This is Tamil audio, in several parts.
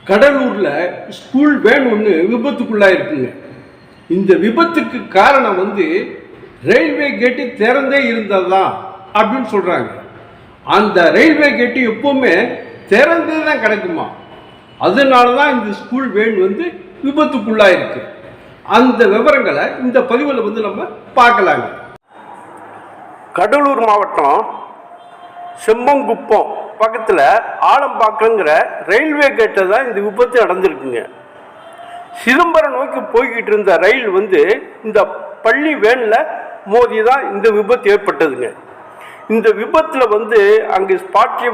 கடலூர்ல ஸ்கூல் வேன் ஒன்று விபத்துக்குள்ளாயிருக்குங்க. இந்த விபத்துக்கு காரணம் ரயில்வே கேட்டு திறந்தே இருந்ததுதான் அப்படின்னு சொல்றாங்க. அந்த ரயில்வே கேட்டு எப்பவுமே திறந்தே தான் கிடக்குமா, அதனால தான் இந்த ஸ்கூல் வேன் விபத்துக்குள்ளாயிருக்கு. அந்த விவரங்களை இந்த பதிவில் நம்ம பார்க்கலாங்க. கடலூர் மாவட்டம் செம்மங்குப்பம் பக்கத்தில் ஆலம்பாக்கங்கிற ரயில்வே கேட்டில் தான் இந்த விபத்து நடந்திருக்குங்க. சிதம்பரம் நோக்கி போய்கிட்டு இருந்த ரயில் இந்த பள்ளி வேனில் மோதி தான் இந்த விபத்து ஏற்பட்டதுங்க. இந்த விபத்தில் அங்கே ஸ்பாட்லேயே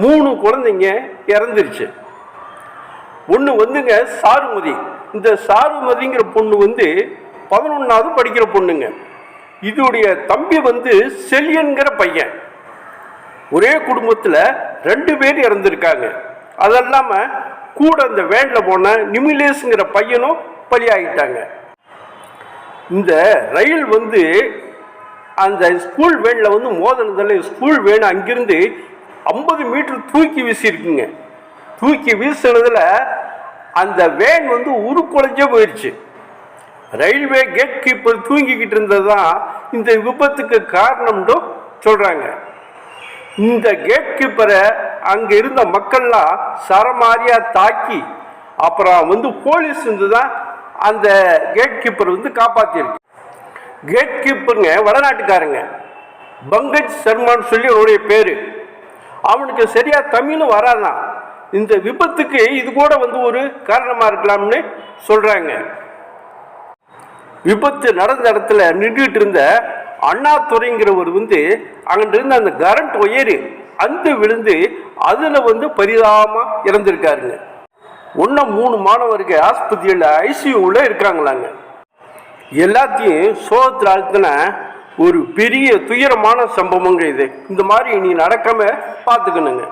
3 குழந்தைங்க இறந்துருச்சு. ஒன்று சாருமதி. இந்த சாருமதிங்கிற பொண்ணு 11வது படிக்கிற பொண்ணுங்க. இதோடைய தம்பி செல்லியன்கிற பையன். ஒரே குடும்பத்தில் 2 பேர் இறந்துருக்காங்க. அதெல்லாமல் கூட அந்த வேனில் போன நிமிலேஷுங்கிற பையனும் பலியாகிட்டாங்க. இந்த ரயில் அந்த ஸ்கூல் வேனில் மோதினதில் ஸ்கூல் வேன் அங்கிருந்து 50 மீட்டர் தூக்கி வீசியிருக்குங்க. தூக்கி வீசினதில் அந்த வேன் உருக்குலைஞ்சே போயிடுச்சு. ரயில்வே கேட் கீப்பர் தூங்கிக்கிட்டு இருந்தது தான் இந்த விபத்துக்கு காரணம்னு சொல்கிறாங்க. இந்த கேட் கீப்பரை அங்கே இருந்த மக்கள்லாம் சரமாரியாக தாக்கி அப்புறம் போலீஸ் தான் அந்த கேட் கீப்பர் காப்பாற்றிருக்கு. கேட் கீப்பருங்க வடநாட்டுக்காரங்க, பங்கஜ் சர்மான்னு சொல்லி அவருடைய பேர். அவனுக்கு சரியாக தமிழும் வராதான். இந்த விபத்துக்கு இது கூட ஒரு காரணமாக இருக்கலாம்னு சொல்கிறாங்க. விபத்து நடந்த இடத்துல நின்றுட்டு இருந்த அண்ணாதுரைங்கிறவர் அங்கிட்டு இருந்த அந்த கரண்ட் ஒயரு விழுந்து அதில் பரிதாபமாக இறந்துருக்காருங்க. 3 மாணவர்கள் ஆஸ்பத்திரியில் ஐசியூவில் இருக்காங்களாங்க. எல்லாத்தையும் சோகத்தில் அழுத்தின ஒரு பெரிய துயரமான சம்பவங்க இது. இந்த மாதிரி நீ நடக்காம பார்த்துக்கணுங்க.